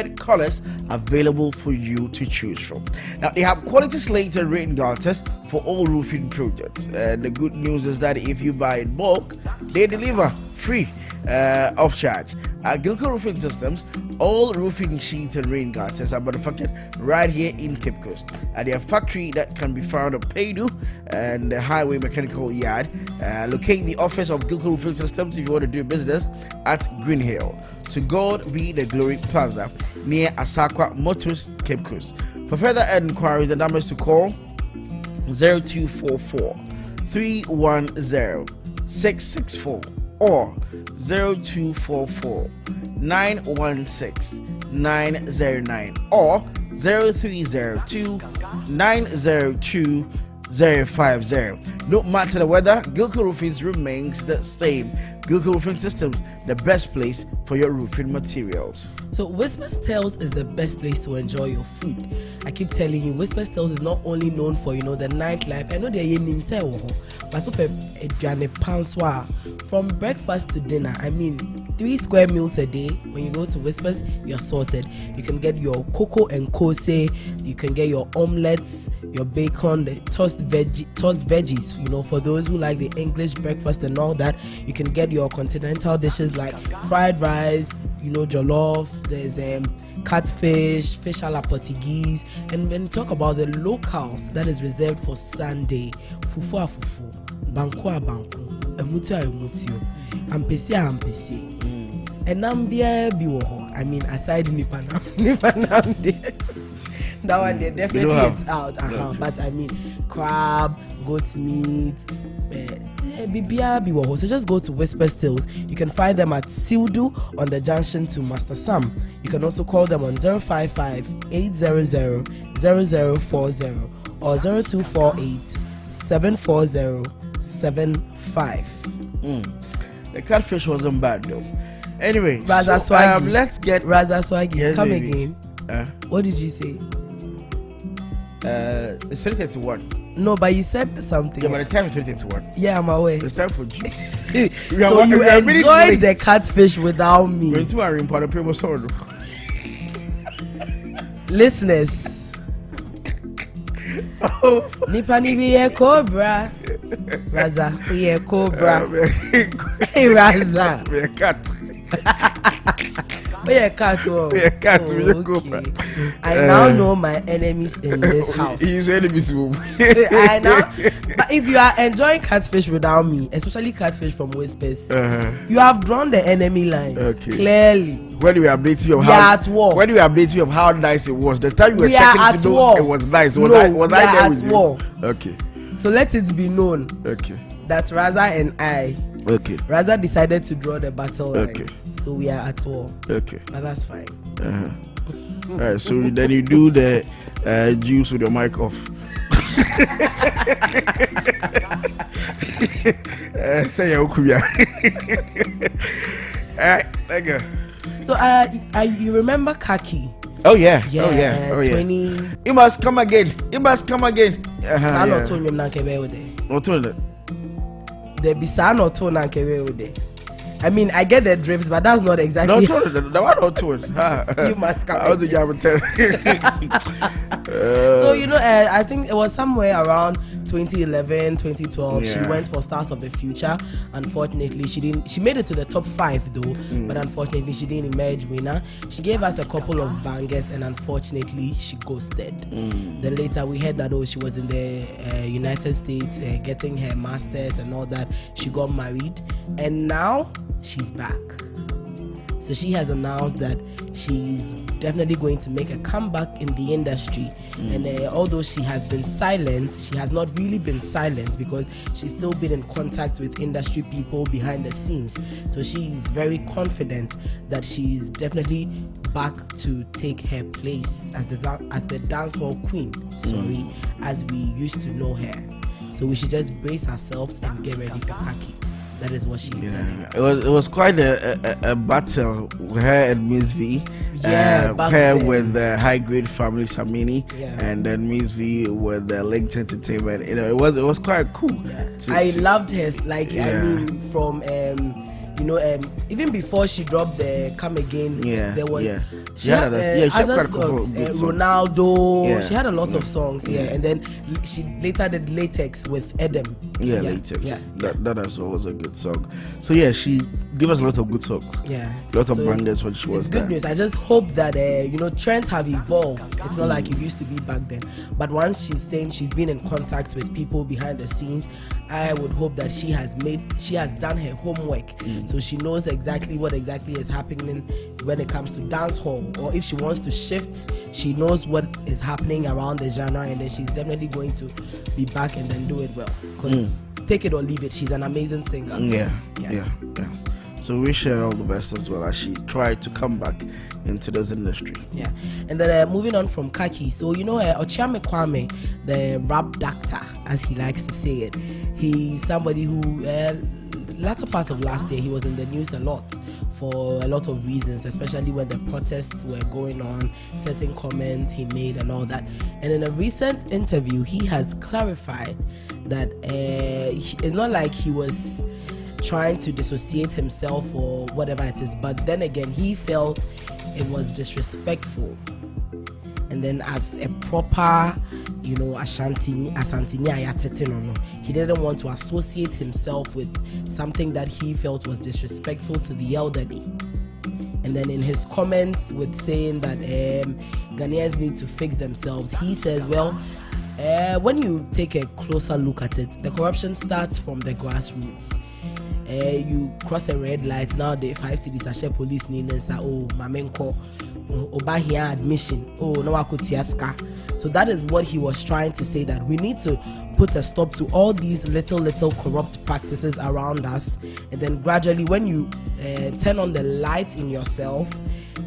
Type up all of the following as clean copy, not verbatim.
colors available for you to choose from. Now they have quality slated rain gutters for all roofing projects. The good news is that if you buy in bulk, they deliver free of charge. Gilco Roofing Systems, all roofing sheets and rain gutters are manufactured right here in Cape Coast at their factory that can be found on Paydu and the Highway Mechanical Yard. Locate the office of Gilco Roofing Systems if you want to do business at Green Hill. To God be the glory plaza near Asaase Motors, Cape Coast. For further enquiries, the numbers to call 0244 310 664 or 0244 916 909 or 0302 902 050. No matter the weather, Gilco Roofing remains the same. Gilco Roofing Systems, the best place for your roofing materials. So Whispers Tales is the best place to enjoy your food. I keep telling you, Whispers Tales is not only known for the nightlife. I know they're in but from breakfast to dinner. I mean, 3 square meals a day. When you go to Whispers, you're sorted. You can get your cocoa and kose. You can get your omelets, your bacon, the tossed veggies. For those who like the English breakfast and all that. You can get your continental dishes like fried rice, jollof. There's catfish, fish a la Portuguese, and when you talk about the locals, that is reserved for Sunday. Fufu a fufu, banku a banku, emutu a emutu, ampesi a ampesi. Enambia biwoho. I mean, aside nipa namde. That one they definitely it's out. But I mean, crab, goat meat, so just go to Whisper Stills. You can find them at Sildu on the junction to Master Sam. You can also call them on 055-800-0040 or 0248-740-75. The catfish wasn't bad though. Anyway, let's get Raza Swaggy. Yes, Come baby. again. What did you say? It's 3:31. No, but you said something. Yeah, but the time is 3:31. Yeah, I'm aware. It's time for juice. So you enjoyed the catfish without me. Listeners. Nipa ni be cobra. Raza, we cobra. Hey Raza. We a cat. We a cat. We a cat. We a cobra. I now know my enemies in this house. He's enemies. I know. But if you are enjoying catfish without me, especially catfish from Whispers, you have drawn the enemy lines clearly. When we update you of how nice it was, the time you were checking to know it was nice. Was I there with you? Okay. So let it be known. Okay. That Raza and I. Okay. Raza decided to draw the battle lines. Okay. So we are at war. Okay. But that's fine. All right. So then you do the juice with your mic off. Say Okuya. All right. Thank you. So you remember Kaki? Oh yeah. 20. You must come again. Not I mean, I get the drifts, but that's not exactly. You must come. I was a So I think it was somewhere around 2011, 2012. She went for Stars of the Future. Unfortunately, she didn't. She made it to the top 5 though, but unfortunately, she didn't emerge winner. She gave us a couple of bangers, and unfortunately, she ghosted. Then later, we heard that she was in the United States getting her masters and all that. She got married, and now she's back. So she has announced that she's definitely going to make a comeback in the industry. And although she has been silent, she has not really been silent because she's still been in contact with industry people behind the scenes. So she's very confident that she's definitely back to take her place as the dancehall queen, as we used to know her. So we should just brace ourselves and get ready for Kaki. That is what she's telling us. It was quite a battle with her and Miss V. Her with the High Grade Family Samini, and then Miss V with the Linked Entertainment. It was quite cool. I loved her. I mean, from even before she dropped the Come Again, there was she had other songs, Ronaldo. Yeah. She had a lot of songs, and then she later did Latex with Edem. Latex. Yeah. That also was a good song. So she gave us a lot of good songs. Lots of bangers when she was there. It's good news. I just hope that trends have evolved. It's not like it used to be back then. But once she's saying she's been in contact with people behind the scenes, I would hope that she has done her homework, so she knows exactly what is happening when it comes to dance hall, or if she wants to shift, she knows what is happening around the genre, and then she's definitely going to be back and then do it well. Because take it or leave it, she's an amazing singer. Yeah. So we wish her all the best as well as she tried to come back into this industry. Yeah. And then moving on from Kaki. So, Ochiame Kwame, the rap doctor, as he likes to say it, he's somebody who, latter part of last year, he was in the news a lot for a lot of reasons, especially when the protests were going on, certain comments he made and all that. And in a recent interview, he has clarified that it's not like he was trying to dissociate himself or whatever it is, but then again he felt it was disrespectful, and then as a proper Ashanti, he didn't want to associate himself with something that he felt was disrespectful to the elderly. And then in his comments with saying that Ghanaians need to fix themselves, he says, when you take a closer look at it, the corruption starts from the grassroots. You cross a red light, now the 5 cities are share police need and say, mamenko obahia admission, no akutiaska. So that is what he was trying to say, that we need to put a stop to all these little corrupt practices around us, and then gradually when you turn on the light in yourself,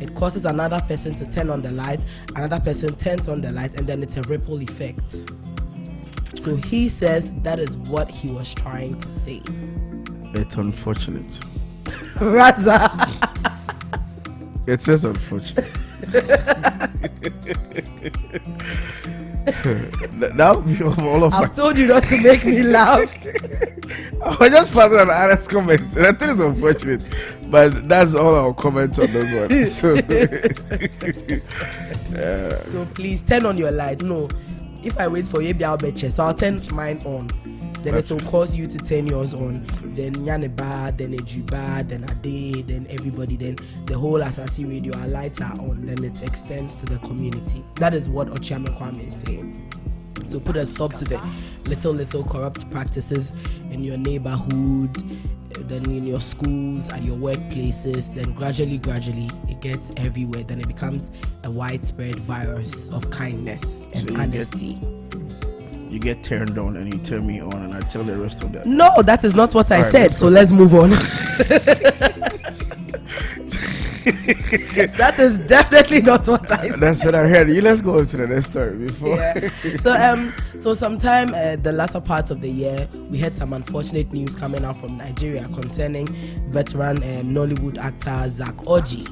it causes another person to turn on the light, another person turns on the light, and then it's a ripple effect. So he says that is what he was trying to say. It's unfortunate. Raza. It says unfortunate. That would be all of I've told you not to make me laugh. I was just passing an honest comment, and I think it's unfortunate, but that's all I'll comment on those ones. So please turn on your light. No, if I wait for you, I'll bet you. So I'll turn mine on. Then it will cause you to turn yours on. Then Yaneba, then Ejuba, then Ade, then everybody, then the whole Asaase radio, our lights are on. Then it extends to the community. That is what Ochiame Kwame is saying. So put a stop to the little corrupt practices in your neighborhood, then in your schools, at your workplaces. Then gradually it gets everywhere. Then it becomes a widespread virus of kindness and honesty. You get turned on and you turn me on, and I tell the rest of them. No, that is not what I said. So let's move on. That is definitely not what I said. That's what I heard. Let's go on to the next story before. Yeah. So sometime the latter part of the year, we had some unfortunate news coming out from Nigeria concerning veteran Nollywood actor Zach Orji.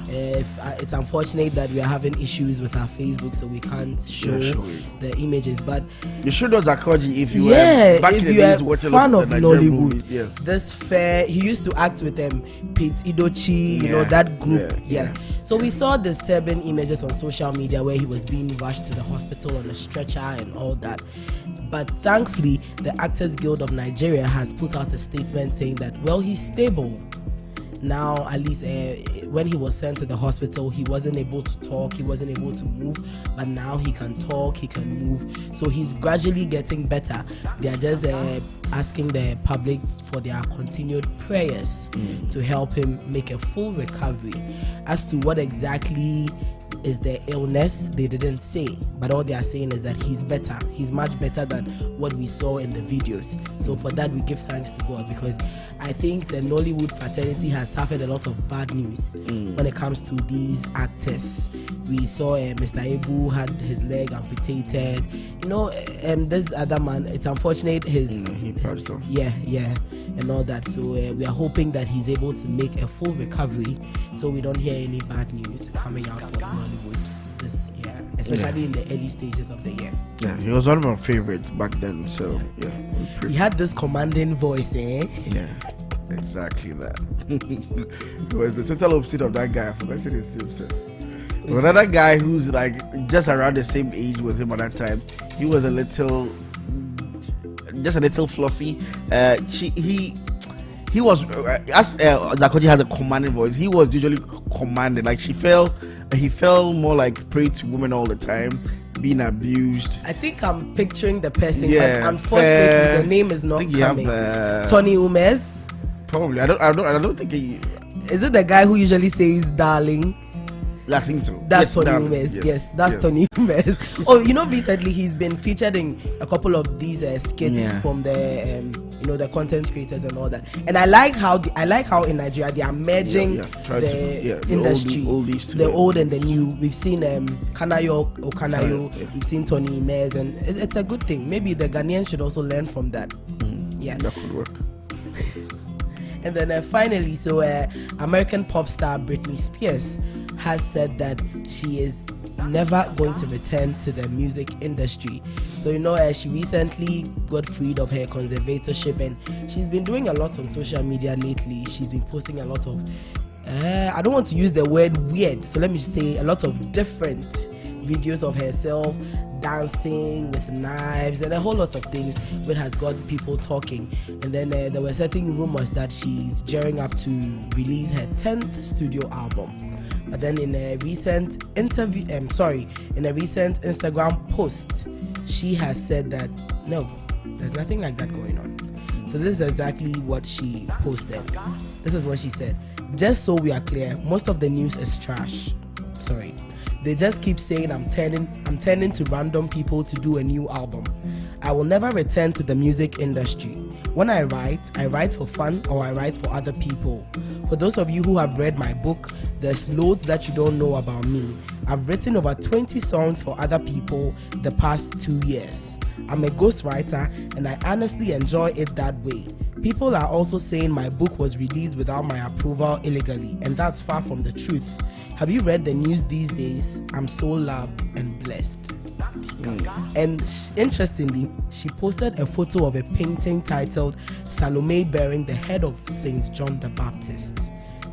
It's unfortunate that we are having issues with our Facebook, so we can't show the images. But you should know Zach Orji if you were back in the days watching fan of Nollywood. Movies, yes. This fair, he used to act with Pete Idochi, that group. Yeah. So we saw disturbing images on social media where he was being rushed to the hospital on a stretcher and all that. But thankfully, the Actors Guild of Nigeria has put out a statement saying that, he's stable. Now, at least when he was sent to the hospital, he wasn't able to talk, he wasn't able to move, but now he can talk, he can move. So he's gradually getting better. They are just asking the public for their continued prayers to help him make a full recovery. As to what exactly is the illness, they didn't say, but all they are saying is that he's better. He's much better than what we saw in the videos. So for that, we give thanks to God, because I think the Nollywood fraternity has suffered a lot of bad news when it comes to these actors. We saw Mr. Ebu had his leg amputated. This other man, it's unfortunate he passed on. Yeah, and all that. So we are hoping that he's able to make a full recovery, so we don't hear any bad news coming out from Nollywood this year, especially in the early stages of the year. Yeah, he was one of my favorites back then. So he had this commanding voice, Yeah. Exactly that. It was the total opposite of that guy. I forgot his name. Another guy who's like just around the same age with him at that time. He was just a little fluffy. He was as Zakoji has a commanding voice. He was usually commanded. Like he fell more like prey to women all the time, being abused. I think I'm picturing the person, but unfortunately the name is not coming. Tony Umez. Probably. I don't think he. Is it the guy who usually says "darling"? I think so. That's Tony Umez. Yes, that's Tony Umez. Oh, recently he's been featured in a couple of these skits from the the content creators and all that. And I like how in Nigeria they are merging the industry, the old and the new. We've seen Kanayo Okanayo, we've seen Tony Umez, and it's a good thing. Maybe the Ghanaians should also learn from that. Yeah, that could work. And then finally, American pop star Britney Spears has said that she is never going to return to the music industry. So she recently got freed of her conservatorship, and she's been doing a lot on social media lately. She's been posting a lot of I don't want to use the word weird, so let me just say a lot of different videos of herself dancing with knives and a whole lot of things, which has got people talking. And then there were certain rumors that she's gearing up to release her 10th studio album. But then in a recent Instagram post, she has said that no, there's nothing like that going on. So this is exactly what she posted. This is what she said. Just so we are clear, most of the news is trash. Sorry. They just keep saying I'm turning to random people to do a new album. I will never return to the music industry. When I write for fun or I write for other people. For those of you who have read my book, there's loads that you don't know about me. I've written over 20 songs for other people the past 2 years. I'm a ghostwriter and I honestly enjoy it that way. People are also saying my book was released without my approval illegally, and that's far from the truth. Have you read the news these days? I'm so loved and blessed. And interestingly, she posted a photo of a painting titled Salome bearing the head of Saint John the Baptist.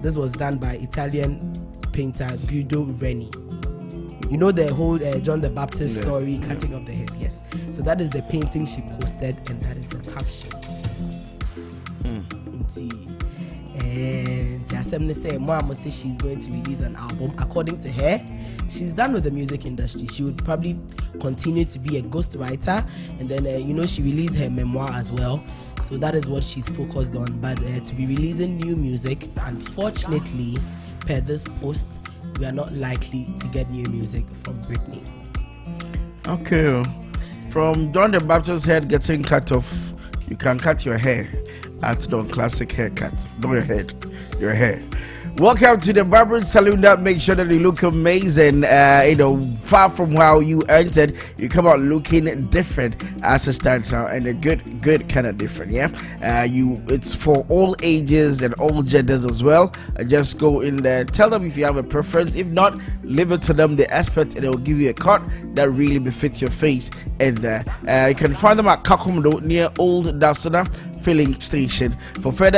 This was done by Italian painter Guido Reni. You know the whole John the Baptist story, cutting off the head, yes. So that is the painting she posted, and that is the caption. And Asem say Mama says she's going to release an album. According to her, she's done with the music industry. She would probably continue to be a ghostwriter, and then she released her memoir as well. So that is what she's focused on. But to be releasing new music, unfortunately, per this post, we are not likely to get new music from Britney. Okay, from John the Baptist's head getting cut off, you can cut your hair at Don Classic Haircut. Not your head, your hair. Welcome to the barbering salon that makes sure that you look amazing. Far from how you entered, you come out looking different as it stands out, and a good kind of different. Yeah, it's for all ages and all genders as well. Just go in there, tell them if you have a preference. If not, leave it to them, the expert, and they'll give you a cut that really befits your face. And you can find them at Kakumdo near Old Dasuna filling station. For further